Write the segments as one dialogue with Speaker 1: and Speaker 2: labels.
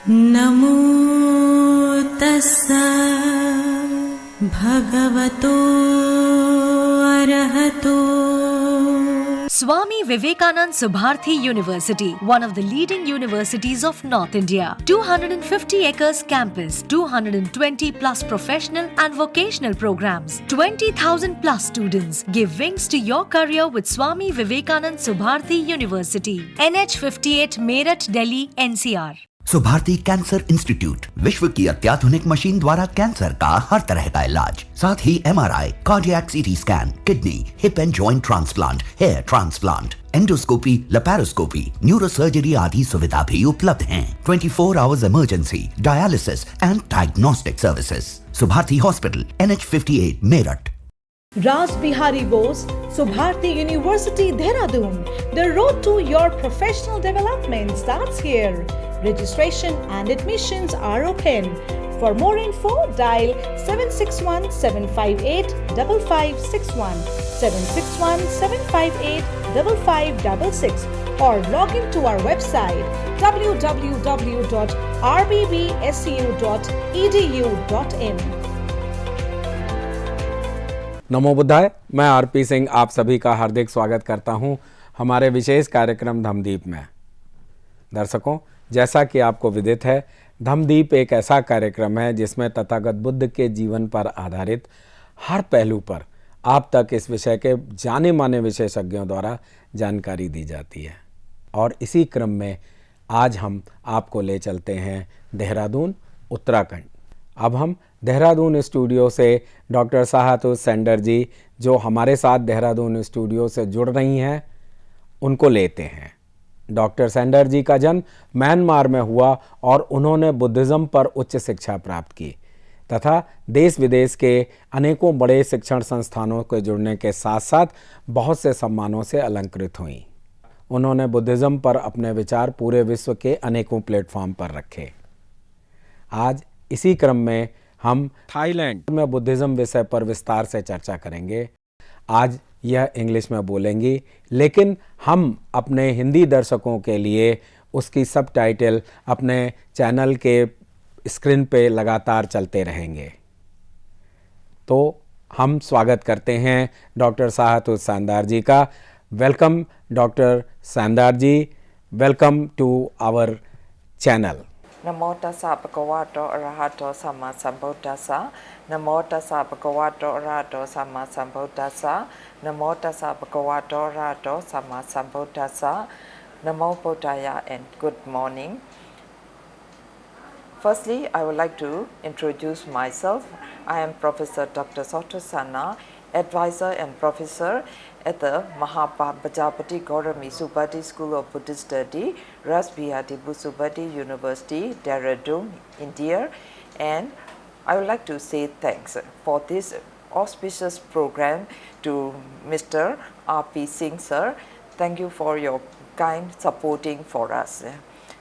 Speaker 1: नमो तस्सा भगवतो अरहतो
Speaker 2: Swami Vivekanand Subharti University, one of the leading universities of North India. 250 acres campus, 220 plus professional and vocational programs, 20,000 plus students. Give wings to your career with Swami Vivekanand Subharti University. NH 58 Meerut, Delhi, NCR.
Speaker 3: Subharti cancer institute विश्व की अत्याधुनिक machine द्वारा cancer का हर तरह का इलाज, साथ ही MRI, cardiac CT scan, kidney, hip and joint transplant, hair transplant, endoscopy, laparoscopy, neurosurgery आदि सुविधा भी उपलब्ध हैं। 24 hours emergency, dialysis and diagnostic services. Subharti hospital, NH 58 Meerut.
Speaker 4: Raj Bihari Bose, Subharti University, Dehradun. The road to your professional development starts here. Registration and admissions are open. For more info, dial 761-758-5561, 761-758-5566 or log into our website www.rbbsu.edu.in.
Speaker 5: नमो बुद्धाय। मैं RP Singh आप सभी का हार्दिक स्वागत करता हूं हमारे विशेष कार्यक्रम धम्मदीप में। दर्शकों, जैसा कि आपको विदित है, धम्मदीप एक ऐसा कार्यक्रम है जिसमें तथागत बुद्ध के जीवन पर आधारित हर पहलू पर आप तक इस विषय के जाने माने विशेषज्ञों द्वारा जानकारी दी जाती है। और इसी क्रम में आज हम आपको ले चलते हैं देहरादून, उत्तराखंड। अब हम देहरादून स्टूडियो से डॉक्टर साहतु सेंडर जी, जो हमारे साथ देहरादून स्टूडियो से जुड़ रही हैं, उनको लेते हैं। डॉक्टर सेंडर जी का जन्म म्यांमार में हुआ और उन्होंने बुद्धिज़्म पर उच्च शिक्षा प्राप्त की तथा देश विदेश के अनेकों बड़े शिक्षण संस्थानों के जुड़ने के साथ साथ बहुत से सम्मानों से अलंकृत हुई। उन्होंने बुद्धिज़्म पर अपने विचार पूरे विश्व के अनेकों प्लेटफॉर्म पर रखे। आज इसी क्रम में हम थाईलैंड में बुद्धिज़्म विषय पर विस्तार से चर्चा करेंगे। आज यह इंग्लिश में बोलेंगी, लेकिन हम अपने हिंदी दर्शकों के लिए उसकी सबटाइटल अपने चैनल के स्क्रीन पे लगातार चलते रहेंगे। तो हम स्वागत करते हैं डॉक्टर साहतु सेंडर जी का। वेलकम डॉक्टर सेंडर ji, welcome to our channel.
Speaker 6: Namo tassa bhagavato arahato samma sambuddhassa. Namo tassa bhagavato arahato samma sambuddhassa. Namo tassa bhagavato arahato samma sambuddhassa. Namo Buddhaya and good morning. Firstly, I would like to introduce myself. I am Professor Dr. Soto Sana, advisor and professor at the Mahapajapati Gaurami Subharti School of Buddhist Study, Raj Bihari Bose Subharti University, Dehradun, India. And I would like to say thanks for this auspicious program to Mr. R.P. Singh sir. Thank you for your kind supporting for us.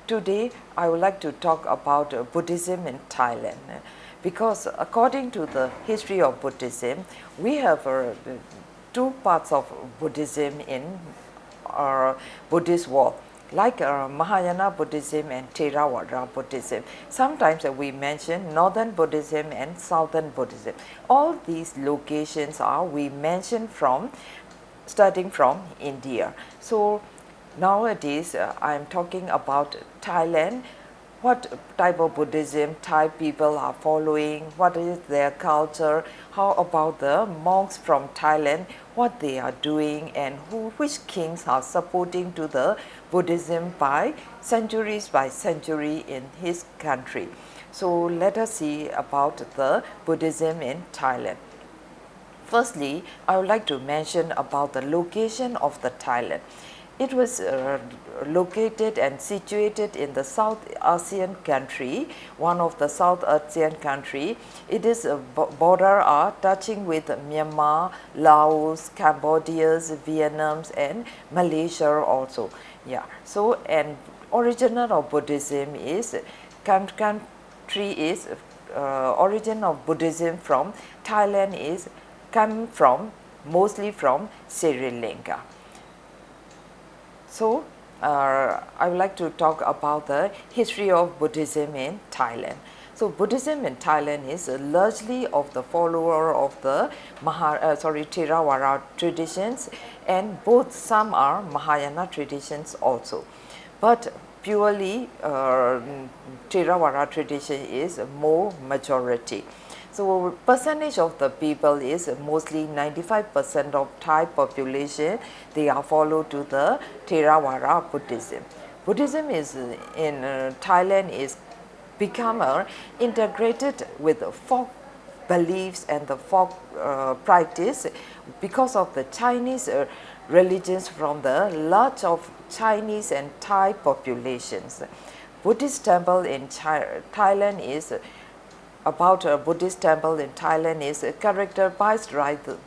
Speaker 6: Today, I would like to talk about Buddhism in Thailand. Because according to the history of Buddhism, we have two parts of Buddhism in our Buddhist world, like Mahayana Buddhism and Theravada Buddhism. Sometimes we mention Northern Buddhism and Southern Buddhism. All these locations are we mention from starting from India. So nowadays I am talking about Thailand. What type of Buddhism Thai people are following, what is their culture, how about the monks from Thailand, what they are doing, and which kings are supporting to the Buddhism by century in his country. So let us see about the Buddhism in Thailand. Firstly, I would like to mention about the location of the Thailand. It was located and situated in the South Asian country, one of the South Asian country. It is a border touching with Myanmar, Laos, Cambodia, Vietnam and Malaysia also. Yeah. So, and original of Buddhism is, country is, origin of Buddhism from Thailand is come from, mostly from Sri Lanka. So I would like to talk about the history of Buddhism in Thailand. So Buddhism in Thailand is largely of the follower of the Theravada traditions, and both some are Mahayana traditions also. But purely Theravada tradition is more majority. So percentage of the people is mostly 95% of Thai population, they are followed to the Theravada Buddhism. Buddhism is in Thailand is become integrated with folk beliefs and the folk practice because of the Chinese religions from the large of Chinese and Thai populations. Buddhist temple in Thailand is about a Buddhist temple in Thailand is characterized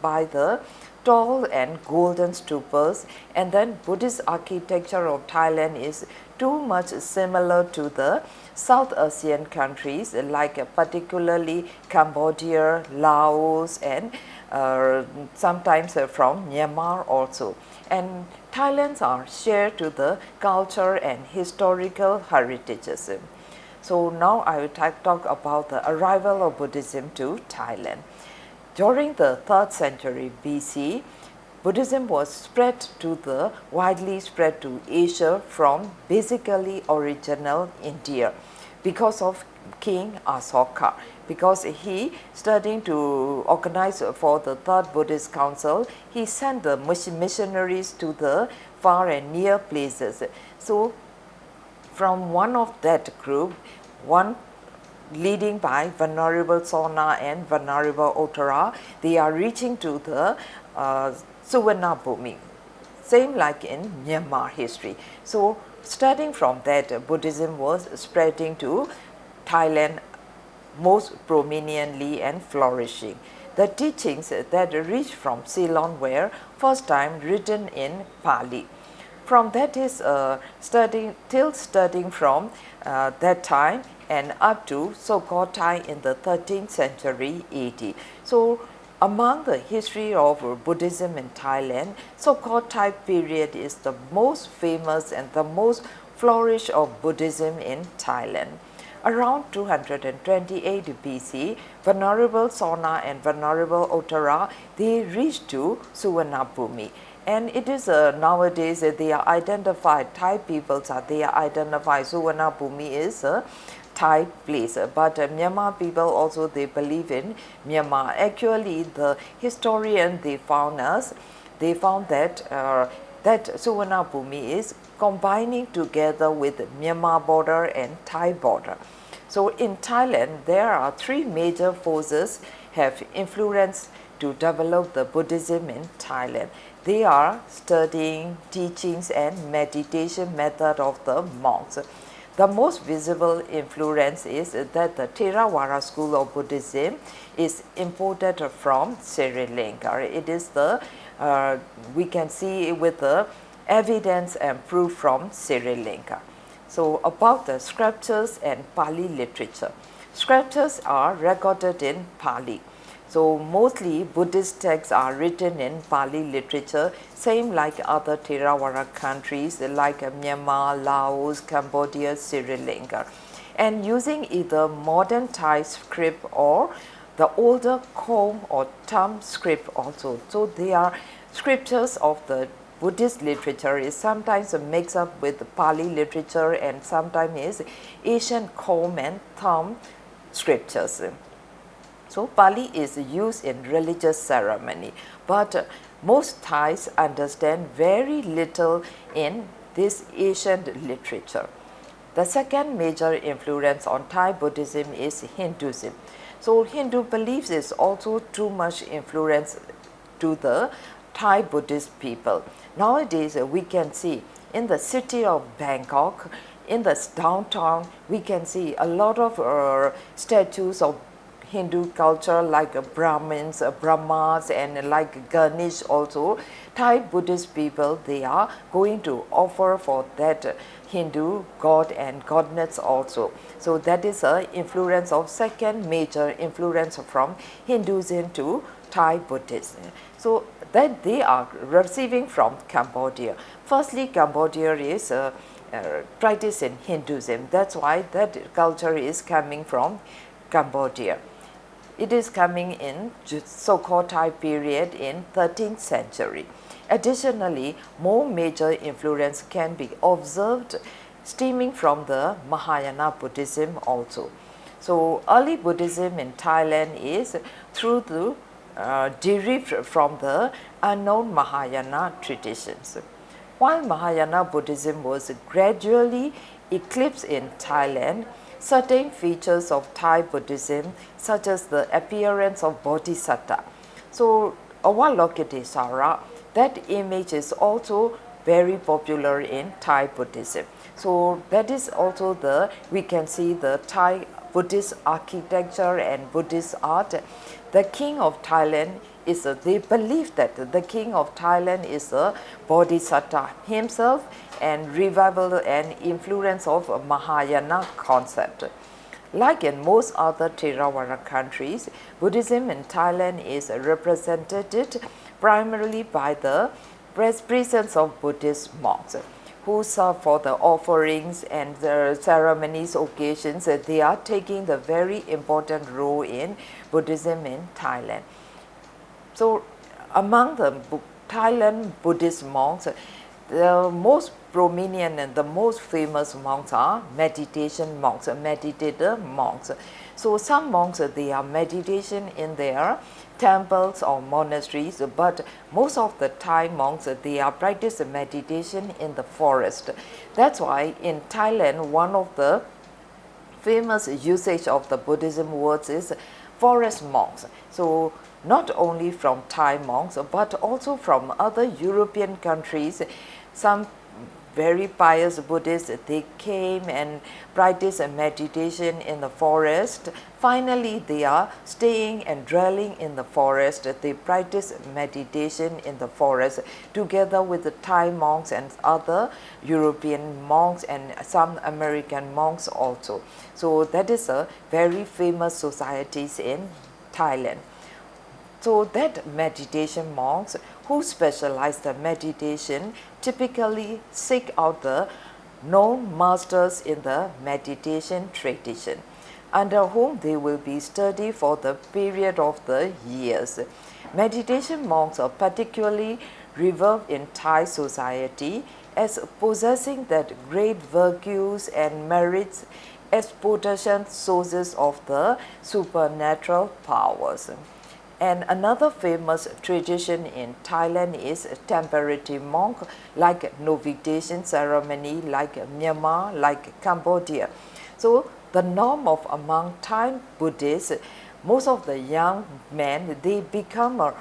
Speaker 6: by the tall and golden stupas, and then Buddhist architecture of Thailand is too much similar to the South Asian countries like particularly Cambodia, Laos, and sometimes from Myanmar also. And Thailands are shared to the culture and historical heritages. So now I will talk about the arrival of Buddhism to Thailand. During the 3rd century BC, Buddhism was widely spread to Asia from basically original India because of King Asoka. Because he studying to organize for the 3rd Buddhist Council, he sent the missionaries to the far and near places. So from one of that group, one leading by Venerable Sona and Venerable Ottara, they are reaching to the Suvarnabhumi, same like in Myanmar history. So starting from that, Buddhism was spreading to Thailand most prominently and flourishing. The teachings that reached from Ceylon were first time written in Pali. From that is studying from that time and up to Sukhothai in the 13th century AD. So among the history of Buddhism in Thailand, Sukhothai period is the most famous and the most flourish of Buddhism in Thailand. Around 228 BC, Venerable Sona and Venerable Ottara, they reached to Suvarnabhumi. And it is nowadays they are identified, Thai peoples they are identified, Suvarnabhumi is a Thai place, but Myanmar people also they believe in Myanmar. Actually the historian they found that that Suvarnabhumi is combining together with Myanmar border and Thai border. So in Thailand there are 3 major forces have influenced to develop the Buddhism in Thailand. They are studying, teachings and meditation method of the monks. The most visible influence is that the Theravada school of Buddhism is imported from Sri Lanka. It is the, we can see with the evidence and proof from Sri Lanka. So about the scriptures and Pali literature. Scriptures are recorded in Pali. So mostly Buddhist texts are written in Pali literature, same like other Theravada countries like Myanmar, Laos, Cambodia, Sri Lanka, and using either modern Thai script or the older Khom or Tham script also. So they are scriptures of the Buddhist literature is sometimes mixed up with Pali literature and sometimes is ancient Khom and Tham scriptures. So Pali is used in religious ceremony, but most Thais understand very little in this ancient literature. The second major influence on Thai Buddhism is Hinduism. So Hindu beliefs is also too much influence to the Thai Buddhist people. Nowadays we can see in the city of Bangkok, in the downtown, we can see a lot of statues of Hindu culture like Brahmins, Brahmas and like Ganesh also. Thai Buddhist people, they are going to offer for that Hindu god and goddess also. So that is a influence of second major influence from Hinduism to Thai Buddhism. So that they are receiving from Cambodia. Firstly, Cambodia is practicing Hinduism. That's why that culture is coming from Cambodia. It is coming in so-called Thai period in 13th century. Additionally, more major influence can be observed stemming from the Mahayana Buddhism also. So early Buddhism in Thailand is through the derived from the unknown Mahayana traditions. While Mahayana Buddhism was gradually eclipsed in Thailand, certain features of Thai Buddhism, such as the appearance of Bodhisattva, so Avalokitesvara, that image is also very popular in Thai Buddhism. So that is also we can see the Thai Buddhist architecture and Buddhist art. The king of Thailand is they believe that the king of Thailand is a Bodhisattva himself and revival and influence of a Mahayana concept. Like in most other Theravada countries, Buddhism in Thailand is represented primarily by the presence of Buddhist monks who serve for the offerings and the ceremonies, occasions. They are taking the very important role in Buddhism in Thailand. So among the Thailand Buddhist monks, the most prominent and the most famous monks are meditation monks, meditator monks. So some monks, they are meditation in their temples or monasteries, but most of the Thai monks, they are practicing meditation in the forest. That's why in Thailand, one of the famous usage of the Buddhism words is forest monks. So not only from Thai monks, but also from other European countries, some very pious Buddhists, they came and practiced a meditation in the forest. Finally, they are staying and dwelling in the forest. They practice meditation in the forest together with the Thai monks and other European monks and some American monks also. So that is a very famous societies in Thailand. So that meditation monks who specialize in meditation typically seek out the known masters in the meditation tradition, under whom they will be studied for the period of the years. Meditation monks are particularly revered in Thai society as possessing that great virtues and merits as potential sources of the supernatural powers. And another famous tradition in Thailand is temporary monk, like novitation ceremony, like Myanmar, like Cambodia. So the norm of among Thai Buddhists, most of the young men, they become a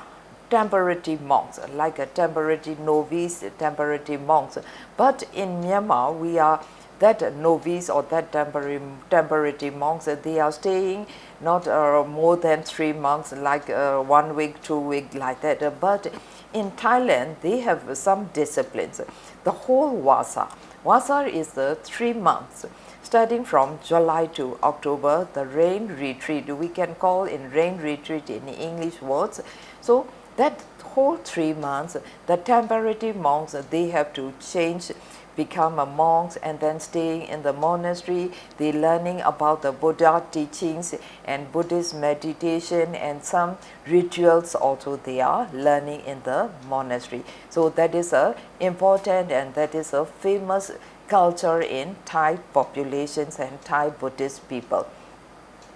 Speaker 6: temporary monks, like a temporary novice, temporary monks. But in Myanmar, we are that novice or that temporary monks, they are staying not more than 3 months, like 1 week, 2 weeks, like that. But in Thailand, they have some disciplines. The whole Vasa. Vasa is the 3 months, starting from July to October, the rain retreat. We can call in rain retreat in English words. So that whole 3 months, the temporary monks, they have to change, become a monks and then staying in the monastery. They learning about the Buddha teachings and Buddhist meditation and some rituals also they are learning in the monastery. So that is a important and that is a famous culture in Thai populations and Thai Buddhist people.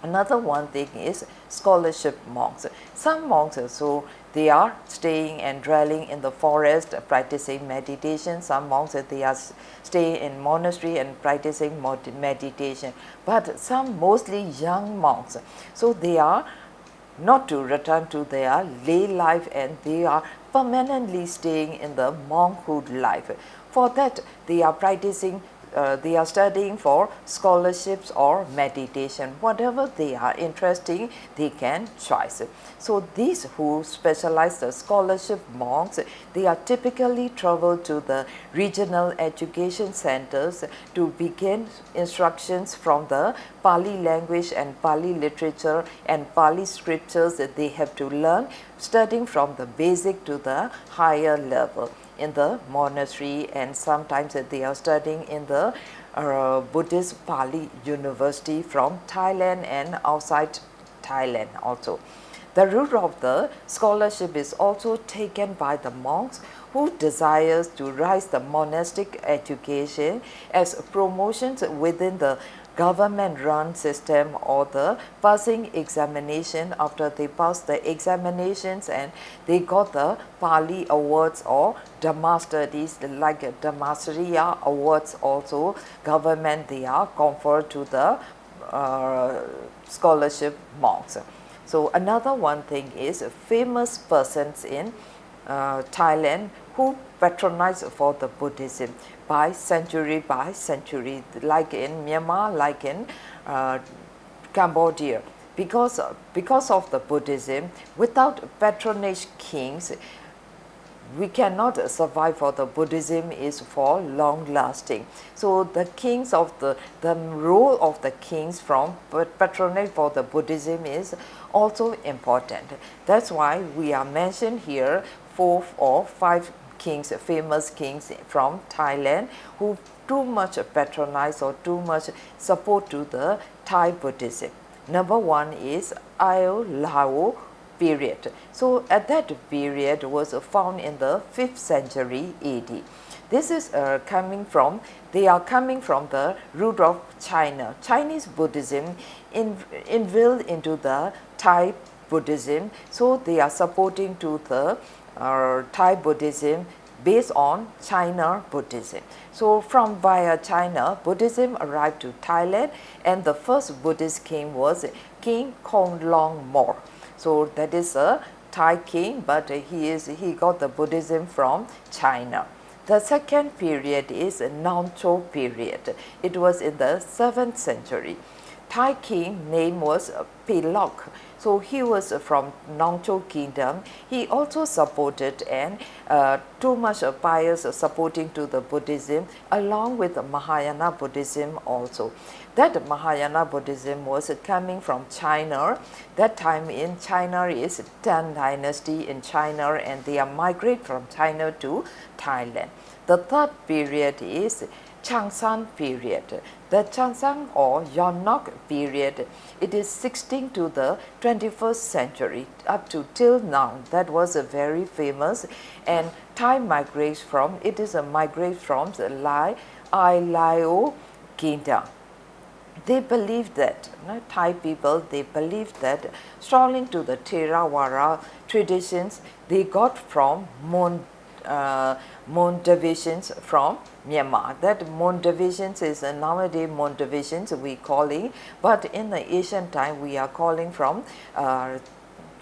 Speaker 6: Another one thing is scholarship monks. Some monks also, they are staying and dwelling in the forest, practicing meditation. Some monks, they are staying in monastery and practicing meditation. But some mostly young monks, so they are not to return to their lay life and they are permanently staying in the monkhood life. For that, they are practicing they are studying for scholarships or meditation. Whatever they are interested in, they can choose. So these who specialize the scholarship monks, they are typically travel to the regional education centers to begin instructions from the Pali language and Pali literature and Pali scriptures that they have to learn, studying from the basic to the higher level in the monastery, and sometimes they are studying in the Buddhist Pali University from Thailand and outside Thailand also. The route of the scholarship is also taken by the monks who desires to rise the monastic education as promotions within the government-run system or the passing examination. After they pass the examinations and they got the Pali awards or Dhamma studies like Dhammasariya awards also, government they are conferred to the scholarship monks. So another one thing is famous persons in Thailand who patronize for the Buddhism by century, like in Myanmar, like in Cambodia. Because of the Buddhism, without patronage kings, we cannot survive, for the Buddhism is for long lasting. So the kings of the role of the kings from patronage for the Buddhism is also important. That's why we are mentioned here 4 or 5 kings, famous kings from Thailand who too much patronize or too much support to the Thai Buddhism. Number 1 is Lao period. So at that period was found in the 5th century AD. This is they are coming from the root of China. Chinese Buddhism inbuilt into the Thai Buddhism, so they are supporting to the Thai Buddhism based on China Buddhism. So from via China, Buddhism arrived to Thailand, and the first Buddhist king was King Konglong Mor. So that is a Thai king, but he got the Buddhism from China. The second period is Nongcho period. It was in the 7th century. Thai king name was Pilok. So he was from Nongcho kingdom. He also supported and too much pious supporting to the Buddhism along with Mahayana Buddhism also. That Mahayana Buddhism was coming from China. That time in China is Tang dynasty in China, and they are migrate from China to Thailand. The third period is Changsan period. The Changsan or Yonok period, it is 16th to the 21st century up to till now. That was a very famous, and Thai migrates from, it is a migrate from the Lao kingdom. They believe that, Thai people, they believe that strolling to the Theravada traditions, they got from Mon divisions from Myanmar. That Mon divisions is nowadays Mon divisions we calling, but in the ancient time we are calling from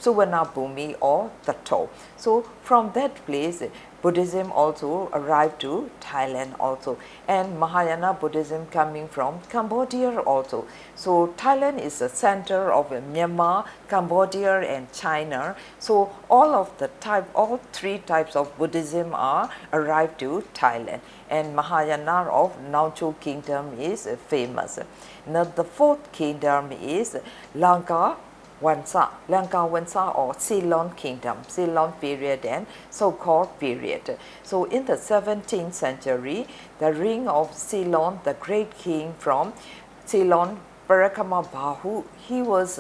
Speaker 6: Suvarnabhumi or Tata. So from that place, Buddhism also arrived to Thailand also, and Mahayana Buddhism coming from Cambodia also. So Thailand is the center of Myanmar, Cambodia and China. So all 3 types of Buddhism are arrived to Thailand, and Mahayana of Nongcho kingdom is famous. Now the 4th kingdom is Lanka Wansa or Ceylon kingdom, Ceylon period and so-called period. So in the 17th century, the reign of Ceylon, the great king from Ceylon, Parakamabahu, he was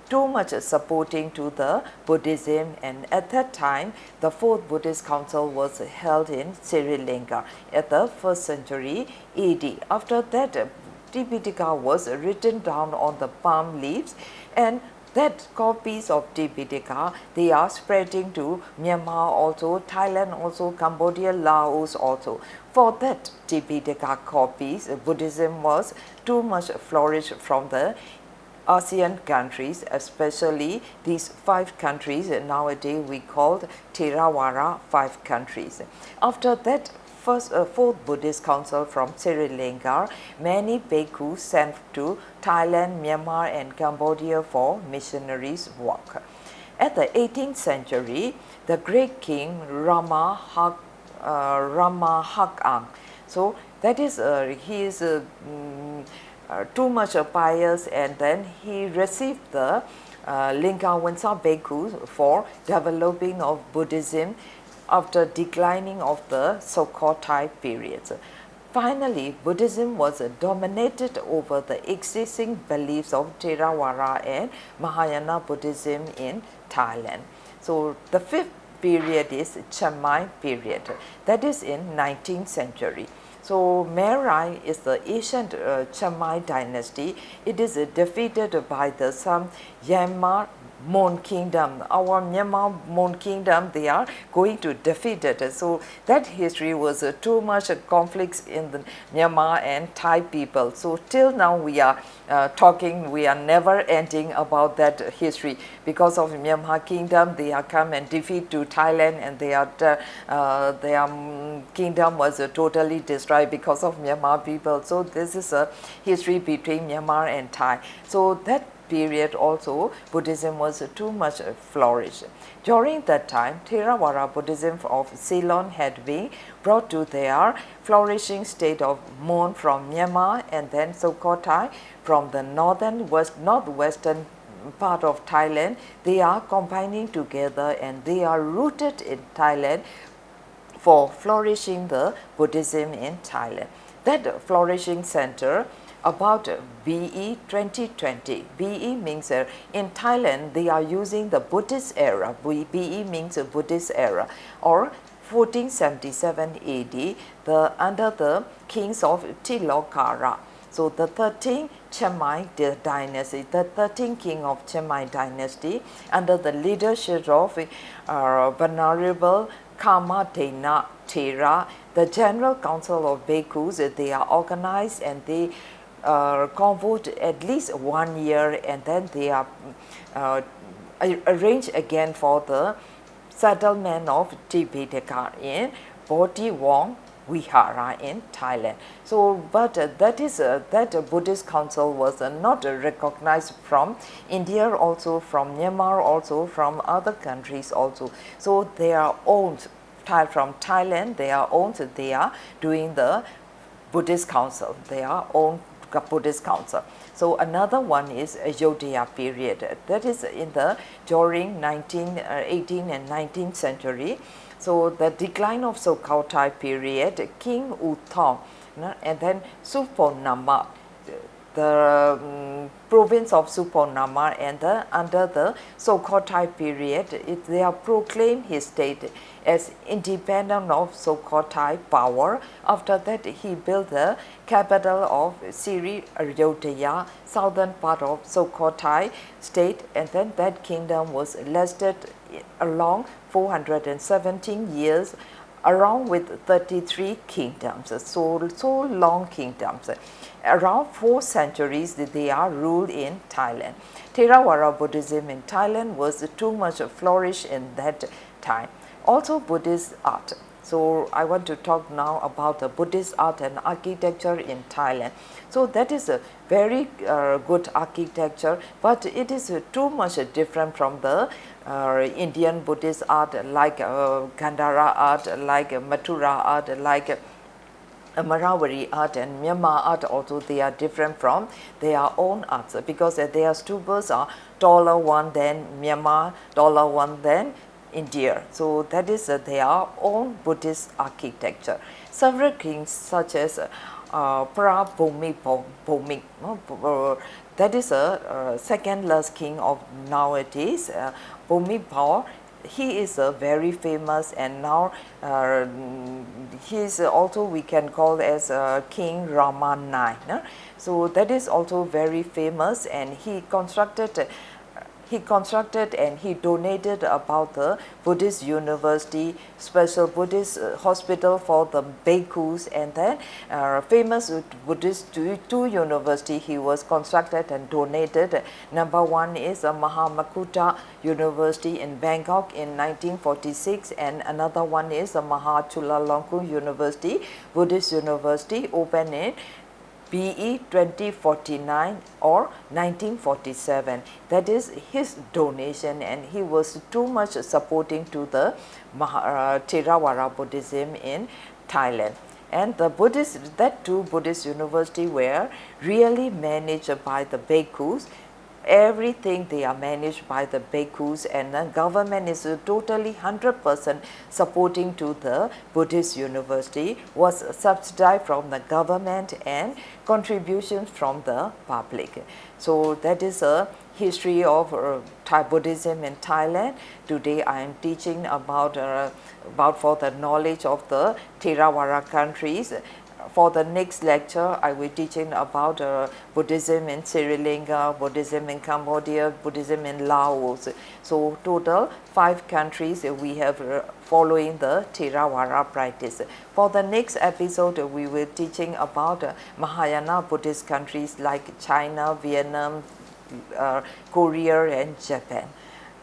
Speaker 6: too much supporting to the Buddhism, and at that time the 4th Buddhist council was held in Sri Lanka at the 1st century AD. After that, Tipitaka was written down on the palm leaves, and that copies of Tipitaka, they are spreading to Myanmar also, Thailand also, Cambodia, Laos also. For that Tipitaka copies, Buddhism was too much flourished from the ASEAN countries, especially these 5 countries nowadays we called Theravada 5 countries. After that fourth Buddhist council from Sri Lanka, many bhikkhus sent to Thailand, Myanmar and Cambodia for missionaries work. At the 18th century, the great king Rama Hakang, so that is he is too much pious, and then he received the Lingawansa bhikkhus for developing of Buddhism after declining of the so-called Thai periods. Finally, Buddhism was dominated over the existing beliefs of Theravada and Mahayana Buddhism in Thailand. So the fifth period is Chamai period, that is in 19th century. So Merai is the ancient Chamai dynasty. It is defeated by the some Myanmar Mon kingdom. Our Myanmar Mon kingdom, they are going to defeat it. So that history was too much conflicts in the Myanmar and Thai people. So till now we are talking, we are never ending about that history. Because of Myanmar kingdom, they are come and defeat to Thailand, and they are their kingdom was totally destroyed because of Myanmar people. So this is a history between Myanmar and Thai. So that period also Buddhism was too much flourished. During that time, Theravada Buddhism of Ceylon had been brought to their flourishing state of Mon from Myanmar, and then so-called Thai from the northwestern part of Thailand. They are combining together and they are rooted in Thailand for flourishing the Buddhism in Thailand. That flourishing center about BE 2020. BE means in Thailand they are using the Buddhist era. BE means a Buddhist era, or 1477 AD, under the kings of Tilokara. So the 13th Chamai dynasty, the 13th king of Chamai dynasty, under the leadership of Venerable Kamadena Thera, the General Council of Bhikkhus, they are organized and they convoked at least 1 year, and then they are arranged again for the settlement of Tibetica in Bodhiwong Vihara in Thailand. So, but that Buddhist council was not recognized from India, also from Myanmar, also from other countries also. So they are owned from Thailand. They are owned. They are doing the Buddhist council. They are owned Buddhist council. So another one is Ayodhya period. That is in the during 18th and 19th century. So the decline of so-called Thai period, King Uthong, and then Suponama, the province of Suponama, and under the so-called Thai period, they are proclaimed his state as independent of so-called Thai power. After that, he built the capital of Sri Ayodhya, southern part of so-called Thai state, and then that kingdom was lasted along 417 years, around with 33 kingdoms, so long kingdoms. Around 4 centuries they are ruled in Thailand. Theravada Buddhism in Thailand was too much flourished in that time. Also Buddhist art. So I want to talk now about the Buddhist art and architecture in Thailand. So that is a very good architecture, but it is too much different from the Indian Buddhist art, like Gandhara art, like Mathura art, like Marawari art and Myanmar art. Also they are different from their own arts, because their stupas are taller one than Myanmar, taller one than India. So that is their own Buddhist architecture. Several kings such as Prabhumibhomik, that is a second last king of nowadays, Bhumibhor. He is very famous, and now he is also we can call as King Rama IX. So that is also very famous, and he constructed he constructed and he donated about the Buddhist university, special Buddhist hospital for the bhikkhus, and then famous Buddhist two university he was constructed and donated. Number one is Mahamakuta University in Bangkok in 1946, and another one is Mahachulalongkorn University, Buddhist University, opened in BE 2049 or 1947. That is his donation, and he was too much supporting to the Theravada Buddhism in Thailand. And the Buddhist, that two Buddhist university were really managed by the bhikkhus. Everything they are managed by the bhikkhus, and the government is totally 100% supporting to the Buddhist university, was subsidized from the government and contributions from the public. So that is a history of Thai Buddhism in Thailand. Today I am teaching about for the knowledge of the Theravada countries. For the next lecture, I will be teaching about Buddhism in Sri Lanka, Buddhism in Cambodia, Buddhism in Laos. So total 5 countries we have following the Theravada practice. For the next episode, we will be teaching about Mahayana Buddhist countries like China, Vietnam, Korea and Japan.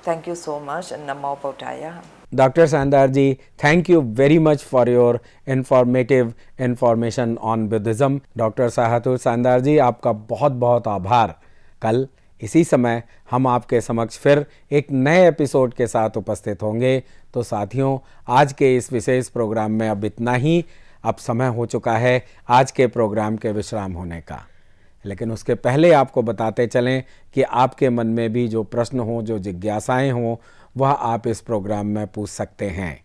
Speaker 6: Thank you so much, and Namo Buddhaya.
Speaker 5: Dr. Sandar ji, thank you very much for your informative information on Buddhism. Dr. Sahatur Sandar ji, आपका बहुत बहुत आभार। कल इसी समय हम आपके समक्ष फिर एक नए एपिसोड के साथ उपस्थित होंगे। तो साथियों, आज के इस विशेष प्रोग्राम में अब इतना ही। अब समय हो चुका है आज के प्रोग्राम के विश्राम होने का, लेकिन उसके पहले आपको बताते चलें कि आपके मन में भी जो प्रश्न हो, जो जिज्ञासाएं हों, वह आप इस प्रोग्राम में पूछ सकते हैं।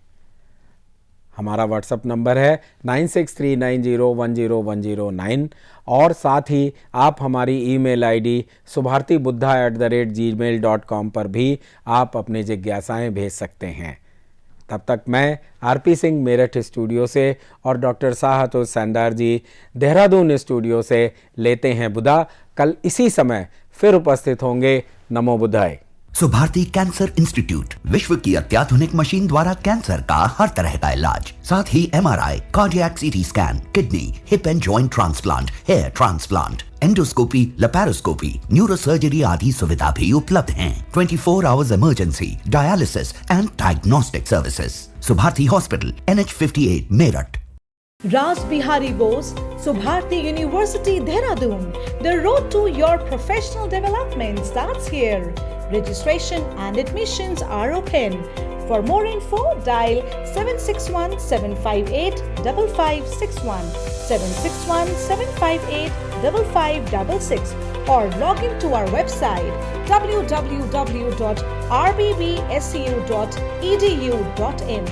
Speaker 5: हमारा व्हाट्सएप नंबर है 9639010109 और साथ ही आप हमारी ईमेल आईडी subhartibuddha@gmail.com पर भी आप अपनी जिज्ञासाएं भेज सकते हैं। तब तक मैं आरपी सिंह मेरठ स्टूडियो से और डॉक्टर साहतुर सैंदार जी देहरादून स्टूडियो से लेते हैं विदा। कल इसी समय फिर उपस्थित होंगे। नमो बुद्धाय।
Speaker 3: सुभारती कैंसर इंस्टीट्यूट, विश्व की अत्याधुनिक मशीन द्वारा कैंसर का हर तरह का इलाज, साथ ही MRI, cardiac CT scan, kidney, hip and joint transplant, hair transplant, endoscopy, laparoscopy, neurosurgery आदि सुविधा भी उपलब्ध हैं। 24 hours emergency, dialysis and diagnostic services. Subharti hospital, NH58 Meerut.
Speaker 4: Raj Bihari Bose, Subharti University, Dehradun. The road to your professional development starts here. Registration and admissions are open. For more info, dial 761-758-5561, 761-758-5566, or log into our website www.rbbsu.edu.in.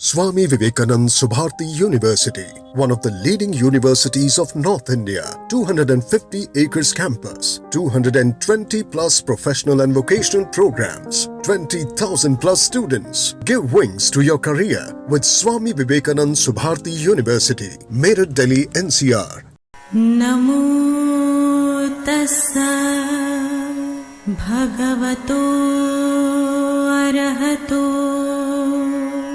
Speaker 1: Swami Vivekananda Subharti University, one of the leading universities of North India, 250 acres campus, 220 plus professional and vocational programs, 20,000 plus students. Give wings to your career with Swami Vivekananda Subharti University, Meerut, Delhi, NCR.
Speaker 7: Namo tassa bhagavato arahato